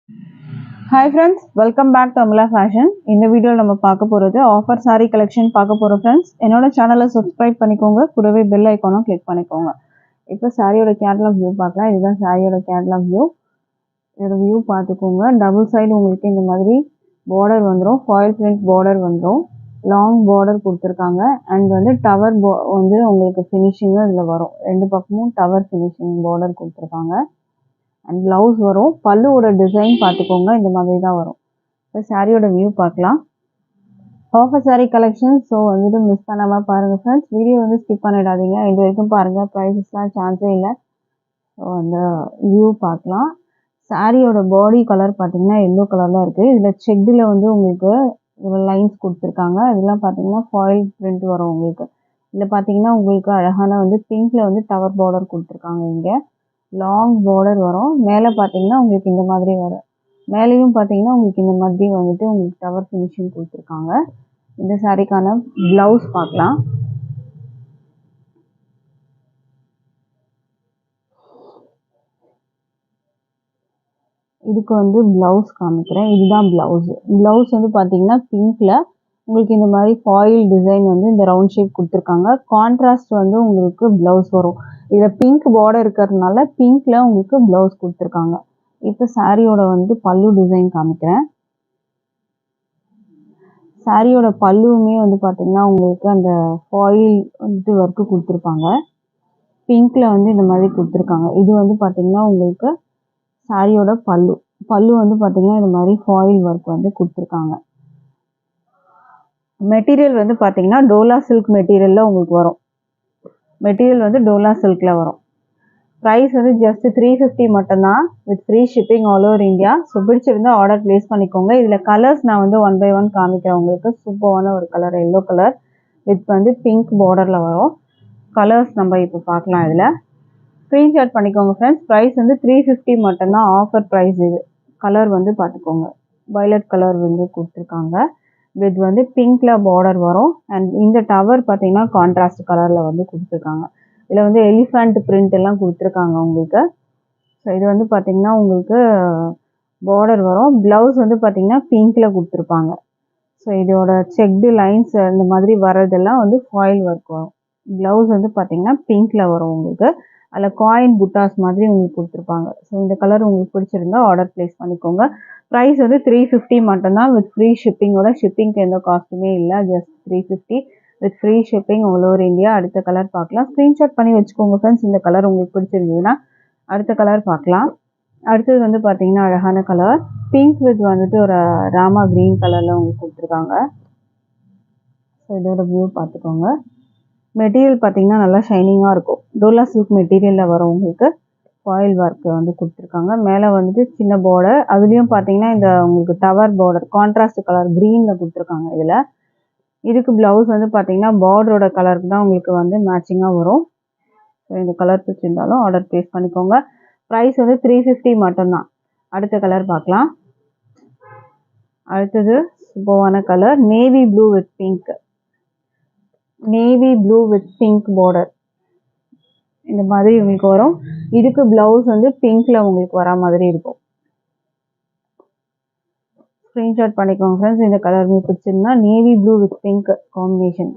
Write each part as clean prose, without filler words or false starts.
Hi friends, welcome back to Amla Fashion. இந்த வீடியோல நம்ம பார்க்க போறது ஆஃபர் saree கலெக்ஷன் பார்க்க போறோம் friends. என்னோட சேனலை subscribe பண்ணிக்கோங்க, கூடவே bell ஐகானும் click பண்ணிக்கோங்க. இப்போ சாரியோட கேட்டலாக் வியூ பார்க்கலாம். இதுதான் சாரியோட கேட்டலாக் வியூ. இதோட வியூ பார்த்துக்கோங்க. டபுள் சைடு உங்களுக்கு இந்த மாதிரி border வந்துரும், foil print border வந்துரும். லாங் border கொடுத்திருக்காங்க and வந்து டவர் வந்து உங்களுக்கு finishing இதுல வரும். ரெண்டு பக்கமும் டவர் finishing border கொடுத்திருக்காங்க. அண்ட் ப்ளவுஸ் வரும். பல்லுவோட டிசைன் பார்த்துக்கோங்க, இந்த மாதிரி தான் வரும். இப்போ சாரியோட வியூ பார்க்கலாம். Offer sari collection. ஸோ வந்துட்டு மிஸ் பண்ணாமல் பாருங்கள் ஃப்ரெண்ட்ஸ். வீடியோ வந்து ஸ்கிப் பண்ணிடாதீங்க, இது வரைக்கும் பாருங்கள். ப்ரைஸஸ்லாம் சான்ஸே இல்லை. ஸோ அந்த வியூ பார்க்கலாம். சாரியோட பாடி கலர் பார்த்தீங்கன்னா எல்லோ கலரில் இருக்குது. இதில் செக்கில் வந்து உங்களுக்கு ஒரு லைன்ஸ் கொடுத்துருக்காங்க. இதெல்லாம் பார்த்தீங்கன்னா ஃபாயில் பிரிண்ட் வரும் உங்களுக்கு. இதில் பார்த்தீங்கன்னா உங்களுக்கு அழகான வந்து பிங்க்கில் வந்து டவர் பார்டர் கொடுத்துருக்காங்க. இங்கே லாங் பார்டர் வரும். மேலே பார்த்தீங்கன்னா உங்களுக்கு இந்த மாதிரி வரும். மேலேயும் பார்த்தீங்கன்னா உங்களுக்கு இந்த மாதிரி வந்துட்டு உங்களுக்கு டவர் ஃபினிஷிங் கொடுத்துருக்காங்க. இந்த சாரிக்கான ப்ளவுஸ் பார்க்கலாம். இதுக்கு வந்து ப்ளவுஸ் காமிக்கிறேன். இதுதான் ப்ளவுஸ். ப்ளவுஸ் வந்து பார்த்தீங்கன்னா பிங்க்ல உங்களுக்கு இந்த மாதிரி ஃபாயில் டிசைன் வந்து இந்த ரவுண்ட் ஷேப் கொடுத்துருக்காங்க. கான்ட்ராஸ்ட் வந்து உங்களுக்கு ப்ளவுஸ் வரும். இதில் பிங்க் பார்டர் இருக்கிறதுனால பிங்க்ல உங்களுக்கு ப்ளவுஸ் கொடுத்துருக்காங்க. இப்போ சாரியோட வந்து பல்லு டிசைன் காமிக்கிறேன். சாரியோட பல்லுவுமே வந்து பார்த்தீங்கன்னா உங்களுக்கு அந்த ஃபாயில் வந்து ஒர்க்கு கொடுத்துருப்பாங்க. பிங்க்ல வந்து இந்த மாதிரி கொடுத்துருக்காங்க. இது வந்து பார்த்தீங்கன்னா உங்களுக்கு சாரியோட பல்லு. பல்லு வந்து பார்த்தீங்கன்னா இந்த மாதிரி ஃபாயில் ஒர்க் வந்து கொடுத்துருக்காங்க. மெட்டீரியல் வந்து பார்த்தீங்கன்னா டோலா சில்க் மெட்டீரியலில் உங்களுக்கு வரும். மெட்டீரியல் வந்து டோலா சில்கில் வரும். ப்ரைஸ் வந்து ஜஸ்ட் 350 மட்டும்தான், with free shipping all over India. So பிடிச்சிருந்தா ஆர்டர் ப்ளேஸ் பண்ணிக்கோங்க. இதில் கலர்ஸ் நான் வந்து 1 by 1 காமிக்கிறேன் உங்களுக்கு. சூப்பரான ஒரு கலர் எல்லோ கலர் வித் வந்து பிங்க் பார்டரில் வரும். கலர்ஸ் நம்ம இப்போ பார்க்கலாம். இதில் ஸ்க்ரீன்ஷாட் பண்ணிக்கோங்க ஃப்ரெண்ட்ஸ். ப்ரைஸ் வந்து 350 மட்டும்தான், ஆஃபர் ப்ரைஸ் இது. கலர் வந்து பார்த்துக்கோங்க, வயலட் கலர் வந்து கொடுத்துருக்காங்க. வித் வந்து பிங்க்ல பார்டர் வரும். அண்ட் இந்த டவர் பார்த்தீங்கன்னா கான்ட்ராஸ்ட் கலரில் வந்து கொடுத்துருக்காங்க. இதில் வந்து எலிஃபண்ட் பிரிண்ட் எல்லாம் கொடுத்துருக்காங்க உங்களுக்கு. ஸோ இது வந்து பார்த்தீங்கன்னா உங்களுக்கு பார்டர் வரும். ப்ளவுஸ் வந்து பார்த்தீங்கன்னா பிங்க்கில் கொடுத்துருப்பாங்க. ஸோ இதோட செக்டு லைன்ஸ் இந்த மாதிரி வர்றதெல்லாம் வந்து ஃபாயில் ஒர்க் வரும். ப்ளவுஸ் வந்து பார்த்தீங்கன்னா பிங்க்கில் வரும் உங்களுக்கு. அதில் காயின் புட்டாஸ் மாதிரி உங்களுக்கு கொடுத்துருப்பாங்க. ஸோ இந்த கலர் உங்களுக்கு பிடிச்சிருந்தா ஆர்டர் ப்ளேஸ் பண்ணிக்கோங்க. ப்ரைஸ் வந்து 350 மட்டும்தான், வித் ஃப்ரீ ஷிப்பிங்கோட. ஷிப்பிங்க்கு எந்த காஸ்ட்டுமே இல்லை, just 350 with free shipping all over India. அடுத்த கலர் பார்க்கலாம். ஸ்க்ரீன்ஷாட் பண்ணி வச்சுக்கோங்க ஃப்ரெண்ட்ஸ். இந்த கலர் உங்களுக்கு பிடிச்சிருந்ததுன்னா அடுத்த கலர் பார்க்கலாம். அடுத்தது வந்து பார்த்தீங்கன்னா அழகான கலர் பிங்க் வித் வந்துட்டு ஒரு ராமா கிரீன் கலரில் உங்களுக்கு கொடுத்துருக்காங்க. ஸோ இதோட வியூ பார்த்துக்கோங்க. மெட்டீரியல் பார்த்தீங்கன்னா நல்லா ஷைனிங்காக இருக்கும். டோலா சில்க் மெட்டீரியலில் வரும் உங்களுக்கு. ஃபாயில் ஒர்க் வந்து கொடுத்துருக்காங்க. மேலே வந்துட்டு சின்ன பார்டர், அதுலேயும் பார்த்தீங்கன்னா இந்த உங்களுக்கு டவர் பார்டர் கான்ட்ராஸ்ட் கலர் க்ரீனில் கொடுத்துருக்காங்க. இதில் இதுக்கு ப்ளவுஸ் வந்து பார்த்தீங்கன்னா பார்டரோட கலருக்கு தான் உங்களுக்கு வந்து மேட்சிங்காக வரும். ஸோ இந்த கலர் பிடிச்சிருந்தாலும் ஆர்டர் ப்ளேஸ் பண்ணிக்கோங்க. ப்ரைஸ் வந்து 350 மட்டும்தான். அடுத்த கலர் பார்க்கலாம். அடுத்தது சூப்பரான colour navy blue with pink. Navy blue with pink border இந்த மாதிரி உங்களுக்கு வரும். இதுக்கு ப்ளவுஸ் வந்து பிங்க்ல உங்களுக்கு வர மாதிரி இருக்கும். ஸ்க்ரீன்ஷாட் பண்ணிக்கோங்க ஃப்ரெண்ட்ஸ். இந்த கலர் உங்களுக்கு பிடிச்சிருந்தா navy blue with pink combination.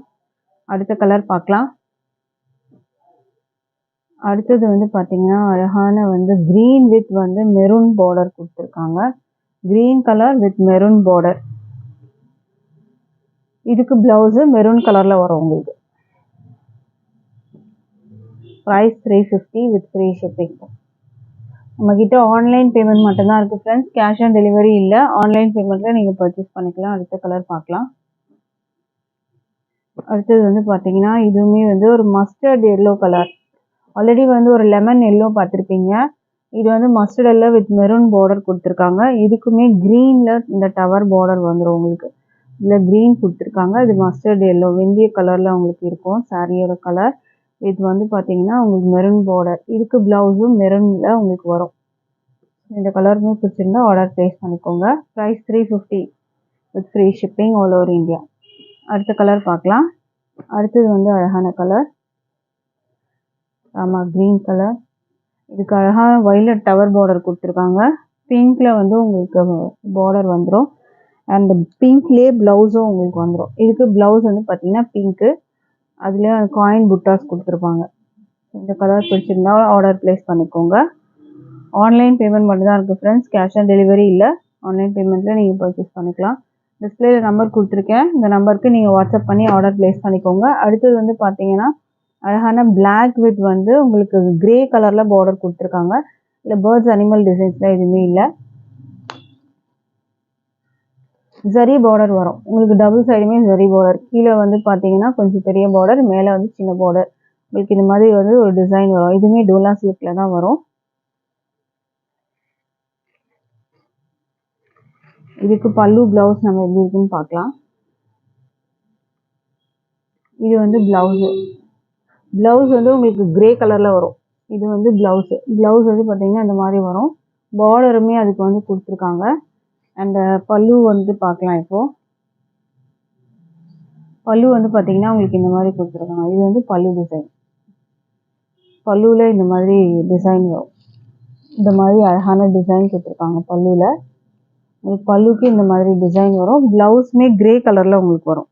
அடுத்த கலர் பார்க்கலாம். அடுத்தது வந்து பார்த்தீங்கன்னா அழகான வந்து க்ரீன் வித் வந்து மெரூன் பார்டர் கொடுத்துருக்காங்க. Green colour with maroon border. இதுக்கு ப்ளவுஸு மெரூன் கலரில் வரும் உங்களுக்கு. Price 350 with free shipping. நம்மக்கிட்ட ஆன்லைன் பேமெண்ட் மட்டும்தான் இருக்குது ஃப்ரெண்ட்ஸ். கேஷ் ஆன் டெலிவரி இல்லை. ஆன்லைன் பேமெண்ட்டில் நீங்கள் பர்ச்சேஸ் பண்ணிக்கலாம். அடுத்த கலர் பார்க்கலாம். அடுத்தது வந்து பார்த்தீங்கன்னா இதுவுமே வந்து ஒரு மஸ்டர்ட் எல்லோ கலர். ஆல்ரெடி வந்து ஒரு லெமன் எல்லோ பார்த்துருப்பீங்க. இது வந்து mustard yellow with maroon border கொடுத்துருக்காங்க. இதுக்குமே க்ரீனில் இந்த டவர் பார்டர் வந்துடும் உங்களுக்கு. இதில் க்ரீன் கொடுத்துருக்காங்க. இது மஸ்டர்ட் எல்லோ வெந்திய கலரில் உங்களுக்கு இருக்கும் சாரியோட கலர். இது வந்து பார்த்தீங்கன்னா உங்களுக்கு மெரூன் பார்டர். இதுக்கு ப்ளவுஸும் மெரூனில் உங்களுக்கு வரும். இந்த கலருமே பிடிச்சிருந்தா ஆர்டர் ப்ளேஸ் பண்ணிக்கோங்க. Price 350 with free shipping all over India. அடுத்த கலர் பார்க்கலாம். அடுத்தது வந்து அழகான கலர் ஆமாம் க்ரீன் கலர். இதுக்கு அழகான வயலட் டவர் பார்டர் கொடுத்துருக்காங்க. பிங்க்கில் வந்து உங்களுக்கு பார்டர் வந்துடும். அண்ட் பிங்க்லேயே ப்ளவுஸும் உங்களுக்கு வந்துடும். இதுக்கு ப்ளவுஸ் வந்து பார்த்தீங்கன்னா பிங்க்கு, அதுலேயே காயின் புட்டாஸ் கொடுத்துருப்பாங்க. இந்த கலர் பிடிச்சிருந்தா ஆர்டர் ப்ளேஸ் பண்ணிக்கோங்க. ஆன்லைன் பேமெண்ட் மட்டும் தான் இருக்குது ஃப்ரெண்ட்ஸ், கேஷ் ஆன் டெலிவரி இல்லை. ஆன்லைன் பேமெண்ட்டில் நீங்கள் பர்ச்சேஸ் பண்ணிக்கலாம். டிஸ்பிளேயில் நம்பர் கொடுத்துருக்கேன், இந்த நம்பருக்கு நீங்கள் வாட்ஸ்அப் பண்ணி ஆர்டர் ப்ளேஸ் பண்ணிக்கோங்க. அடுத்தது வந்து பார்த்தீங்கன்னா அழகான பிளாக் வித் வந்து உங்களுக்கு கிரே கலரில் பார்டர் கொடுத்துருக்காங்க. இல்லை பேர்ட்ஸ் அனிமல் டிசைன்ஸ்லாம் எதுவுமே இல்லை. ஜரி பார்டர் வரும் உங்களுக்கு, டபுள் சைடுமே ஜரி பார்டர். கீழே வந்து பார்த்தீங்கன்னா கொஞ்சம் பெரிய பார்டர், மேலே வந்து சின்ன பார்டர். உங்களுக்கு இந்த மாதிரி வந்து ஒரு டிசைன் வரும். இதுவுமே டோலா சில்கில் தான் வரும். இதுக்கு பல்லு ப்ளவுஸ் நம்ம எப்படி இருக்குன்னு பார்க்கலாம். இது வந்து ப்ளவுஸு. ப்ளவுஸ் வந்து உங்களுக்கு கிரே கலரில் வரும். இது வந்து ப்ளவுஸு. ப்ளவுஸ் வந்து பார்த்தீங்கன்னா இந்த மாதிரி வரும். பார்டருமே அதுக்கு வந்து கொடுத்துருக்காங்க. அண்ட் பல்லு வந்து பார்க்கலாம். இப்போது பல்லு வந்து பார்த்தீங்கன்னா உங்களுக்கு இந்த மாதிரி கொடுத்துருக்காங்க. இது வந்து பல்லு டிசைன். பல்லுவில் இந்த மாதிரி டிசைன் வரும். இந்த மாதிரி அழகான டிசைன் கொடுத்துருக்காங்க பல்லுவில். உங்களுக்கு பல்லுக்கு இந்த மாதிரி டிசைன் வரும். ப்ளவுஸுமே கிரே கலரில் உங்களுக்கு வரும்.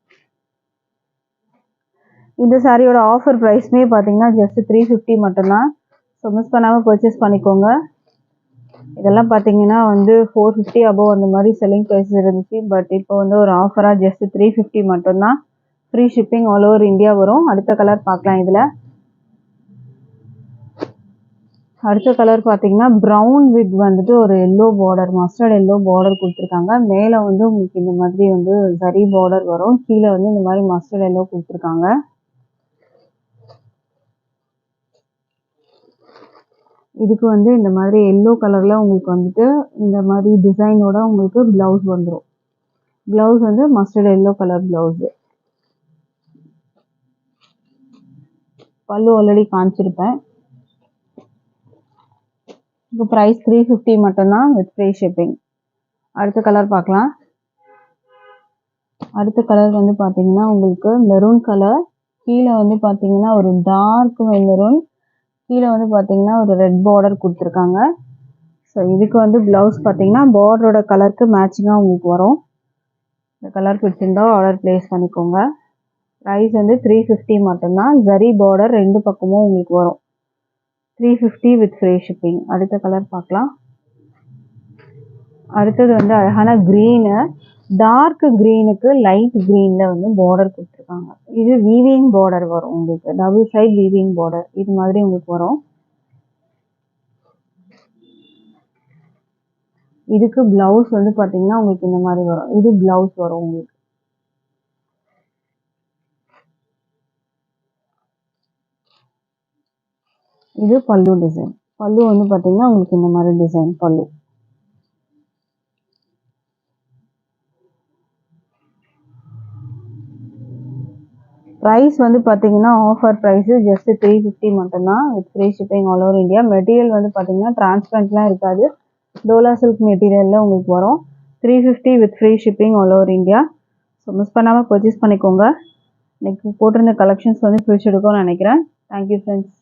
இந்த சாரியோட ஆஃபர் ப்ரைஸ்மே பார்த்தீங்கன்னா ஜஸ்ட் 350 மட்டும்தான். ஸோ மிஸ் பண்ணாமல் பர்ச்சேஸ் பண்ணிக்கோங்க. இதெல்லாம் பார்த்தீங்கன்னா வந்து 450 அபோவ் அந்த மாதிரி செல்லிங் ப்ரைஸ் இருந்துச்சு. பட் இப்போ வந்து ஒரு ஆஃபராக ஜஸ்ட் 350 மட்டும்தான். Free shipping all over India வரும். அடுத்த கலர் பார்க்கலாம். இதில் அடுத்த கலர் பார்த்தீங்கன்னா ப்ரௌன் வித் வந்துட்டு ஒரு yellow border, mustard yellow border கொடுத்துருக்காங்க. மேலே வந்து உங்களுக்கு இந்த மாதிரி வந்து சரி பார்டர் வரும். கீழே வந்து இந்த மாதிரி மஸ்டர்ட் எல்லோ கொடுத்துருக்காங்க. இதுக்கு வந்து இந்த மாதிரி எல்லோ கலரில் உங்களுக்கு வந்துட்டு இந்த மாதிரி டிசைனோட உங்களுக்கு ப்ளவுஸ் வந்துடும். ப்ளவுஸ் வந்து மஸ்டர்ட் எல்லோ கலர் ப்ளவுஸு. பல்லு ஆல்ரெடி காமிச்சிருப்பேன். இப்போ ப்ரைஸ் 350 மட்டும்தான் வித் ஃப்ரீ ஷிப்பிங். அடுத்த கலர் பார்க்கலாம். அடுத்த கலர் வந்து பார்த்தீங்கன்னா உங்களுக்கு மெரூன் கலர். கீழே வந்து பார்த்தீங்கன்னா ஒரு டார்க் மெரூன், கீழே வந்து பார்த்தீங்கன்னா ஒரு ரெட் பார்டர் கொடுத்துருக்காங்க. ஸோ இதுக்கு வந்து ப்ளவுஸ் பார்த்தீங்கன்னா பார்டரோட கலருக்கு மேட்சிங்காக உங்களுக்கு வரும். இந்த கலர் பிடிச்சிருந்தா ஆர்டர் ப்ளேஸ் பண்ணிக்கோங்க. ப்ரைஸ் வந்து 350 மட்டும்தான். ஜரி பார்டர் ரெண்டு பக்கமும் உங்களுக்கு வரும். 350 வித் ஃப்ரீ ஷிப்பிங். அடுத்த கலர் பார்க்கலாம். அடுத்தது வந்து அழகான க்ரீனு, டார்க் க்ரீனுக்கு லைட் க்ரீனில் வந்து பார்டர் கொடுத்துருக்காங்க. இது வீவிங் பார்டர் வரும் உங்களுக்கு, டபுள் சைட் வீவிங் பார்டர் இது மாதிரி உங்களுக்கு வரும். இதுக்கு ப்ளவுஸ் வந்து பார்த்தீங்கன்னா உங்களுக்கு இந்த மாதிரி வரும். இது ப்ளவுஸ் வரும் உங்களுக்கு. இது பல்லு டிசைன். பல்லு வந்து பார்த்தீங்கன்னா உங்களுக்கு இந்த மாதிரி டிசைன் பல்லு. ப்ரைஸ் வந்து பார்த்தீங்கன்னா ஆஃபர் ப்ரைஸு ஜஸ்ட் 350 மட்டும்தான் with free shipping all over India. Material வந்து பார்த்தீங்கன்னா டிரான்ஸ்பரண்ட்லாம் இருக்காது, டோலா சில்க் மெட்டீரியலில் உங்களுக்கு வரும். 350 with free shipping all over India. So miss பண்ணாமல் பர்ச்சேஸ் பண்ணிக்கோங்க. இன்னைக்கு போட்டிருந்த கலெக்ஷன்ஸ் வந்து பிடிச்சிருக்கும்னு நினைக்கிறேன். Thank you friends.